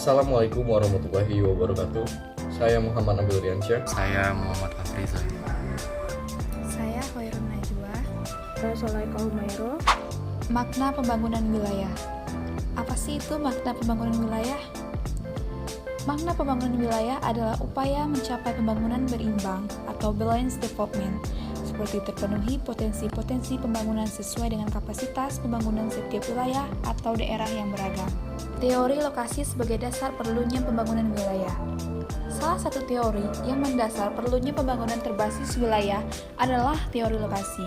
Assalamualaikum warahmatullahi wabarakatuh. Saya Muhammad Nabil Riansyah. Saya Muhammad Afrizal. Saya Khairun Najwa. Saya Solaika Humairo. Makna pembangunan wilayah. Apa sih itu makna pembangunan wilayah? Makna pembangunan wilayah adalah upaya mencapai pembangunan berimbang atau balanced development, seperti terpenuhi potensi-potensi pembangunan sesuai dengan kapasitas pembangunan setiap wilayah atau daerah yang beragam. Teori lokasi sebagai dasar perlunya pembangunan wilayah. Salah satu teori yang mendasar perlunya pembangunan terbasis wilayah adalah teori lokasi.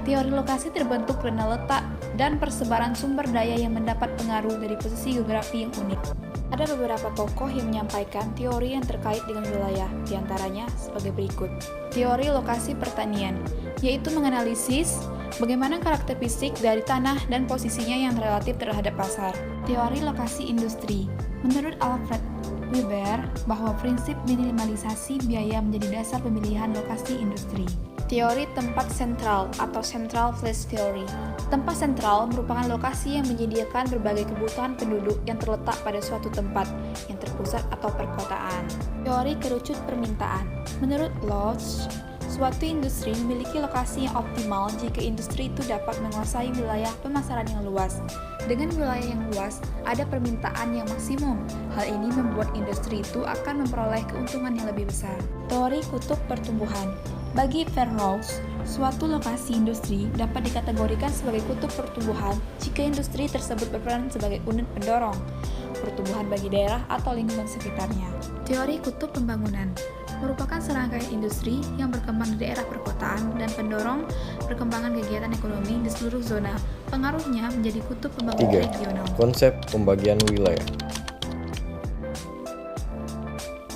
Teori lokasi terbentuk karena letak dan persebaran sumber daya yang mendapat pengaruh dari posisi geografi yang unik. Ada beberapa tokoh yang menyampaikan teori yang terkait dengan wilayah, diantaranya sebagai berikut. Teori lokasi pertanian, yaitu menganalisis bagaimana karakter fisik dari tanah dan posisinya yang relatif terhadap pasar. Teori lokasi industri, menurut Alfred Weber, bahwa prinsip minimalisasi biaya menjadi dasar pemilihan lokasi industri. Teori tempat sentral atau central place theory. Tempat sentral merupakan lokasi yang menyediakan berbagai kebutuhan penduduk yang terletak pada suatu tempat yang terpusat atau perkotaan. Teori kerucut permintaan. Menurut Lodge, suatu industri memiliki lokasi yang optimal jika industri itu dapat menguasai wilayah pemasaran yang luas. Dengan wilayah yang luas, ada permintaan yang maksimum. Hal ini membuat industri itu akan memperoleh keuntungan yang lebih besar. Teori kutub pertumbuhan. Bagi Verhulst, suatu lokasi industri dapat dikategorikan sebagai kutub pertumbuhan jika industri tersebut berperan sebagai unit pendorong pertumbuhan bagi daerah atau lingkungan sekitarnya. Teori kutub pembangunan merupakan serangkaian industri yang berkembang di daerah perkotaan dan pendorong perkembangan kegiatan ekonomi di seluruh zona. Pengaruhnya menjadi kutub pembangunan regional. Konsep pembagian wilayah.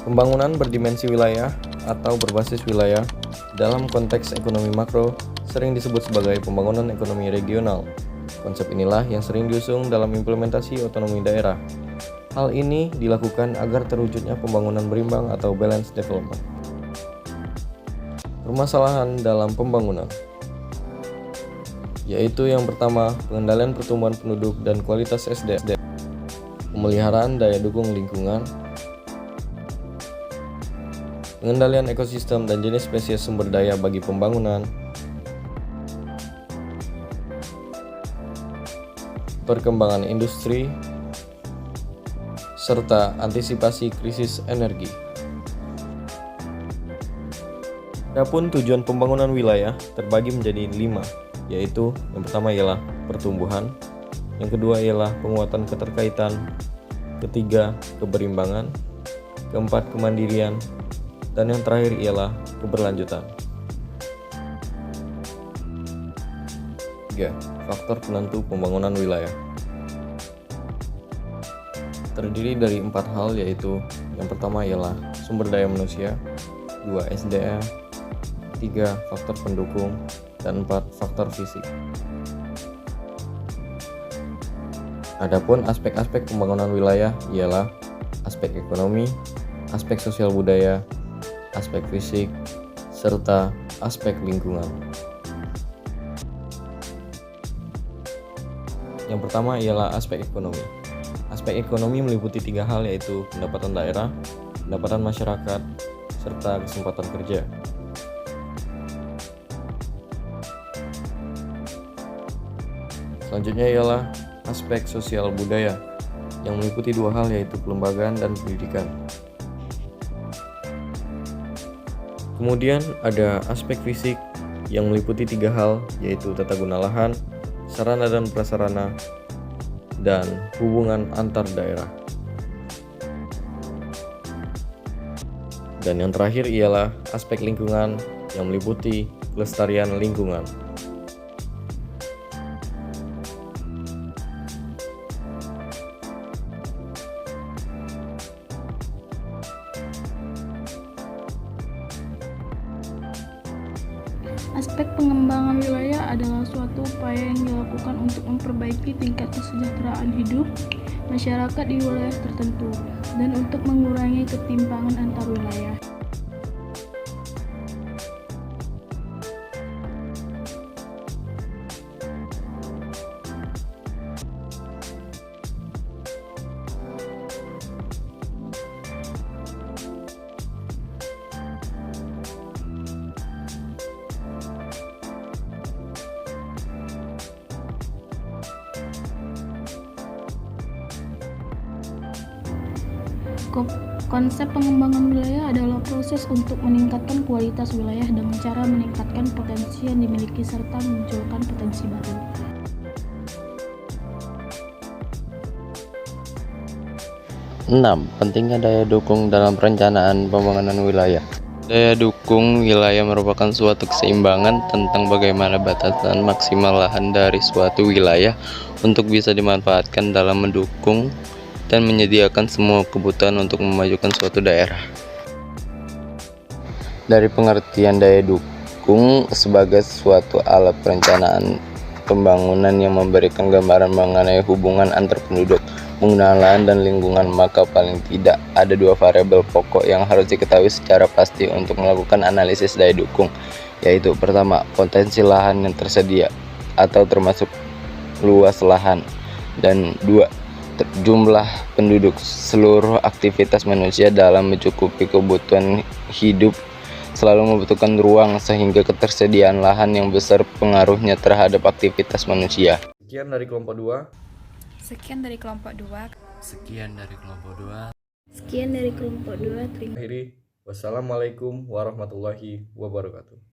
Pembangunan berdimensi wilayah atau berbasis wilayah dalam konteks ekonomi makro sering disebut sebagai pembangunan ekonomi regional. Konsep inilah yang sering diusung dalam implementasi otonomi daerah. Hal ini dilakukan agar terwujudnya pembangunan berimbang atau balanced development. Permasalahan dalam pembangunan, yaitu yang pertama, pengendalian pertumbuhan penduduk dan kualitas SDM, pemeliharaan daya dukung lingkungan, pengendalian ekosistem dan jenis spesies sumber daya bagi pembangunan, perkembangan industri, serta antisipasi krisis energi. Adapun tujuan pembangunan wilayah terbagi menjadi 5, yaitu yang pertama ialah pertumbuhan, yang kedua ialah penguatan keterkaitan, ketiga keberimbangan, keempat kemandirian, dan yang terakhir ialah keberlanjutan. 3. Faktor penentu pembangunan wilayah terdiri dari 4 hal, yaitu yang pertama ialah sumber daya manusia, 2. SDM, 3. Faktor pendukung, dan 4. Faktor fisik. Adapun aspek-aspek pembangunan wilayah ialah aspek ekonomi, aspek sosial budaya, aspek fisik, serta aspek lingkungan. Yang pertama ialah aspek ekonomi. Aspek ekonomi meliputi 3 hal, yaitu pendapatan daerah, pendapatan masyarakat, serta kesempatan kerja. Selanjutnya ialah aspek sosial budaya yang meliputi 2 hal, yaitu kelembagaan dan pendidikan. Kemudian ada aspek fisik yang meliputi 3 hal, yaitu tata guna lahan, sarana dan prasarana, dan hubungan antar daerah. Dan yang terakhir ialah aspek lingkungan yang meliputi kelestarian lingkungan. Aspek pengembangan wilayah adalah suatu upaya yang dilakukan untuk memperbaiki tingkat kesejahteraan hidup masyarakat di wilayah tertentu dan untuk mengurangi ketimpangan antar wilayah. Konsep pengembangan wilayah adalah proses untuk meningkatkan kualitas wilayah dengan cara meningkatkan potensi yang dimiliki serta memunculkan potensi baru. Enam, pentingnya daya dukung dalam perencanaan pembangunan wilayah. Daya dukung wilayah merupakan suatu keseimbangan tentang bagaimana batasan maksimal lahan dari suatu wilayah untuk bisa dimanfaatkan dalam mendukung dan menyediakan semua kebutuhan untuk memajukan suatu daerah. Dari pengertian daya dukung sebagai suatu alat perencanaan pembangunan yang memberikan gambaran mengenai hubungan antar penduduk, penggunaan lahan dan lingkungan, maka paling tidak ada dua variabel pokok yang harus diketahui secara pasti untuk melakukan analisis daya dukung, yaitu pertama, potensi lahan yang tersedia atau termasuk luas lahan, dan dua, jumlah penduduk. Seluruh aktivitas manusia dalam mencukupi kebutuhan hidup selalu membutuhkan ruang, sehingga ketersediaan lahan yang besar pengaruhnya terhadap aktivitas manusia. Sekian dari kelompok 2. Sekian dari kelompok 2. Sekian dari kelompok 2. Sekian dari kelompok 2. Terima Akhiri, wassalamualaikum warahmatullahi wabarakatuh.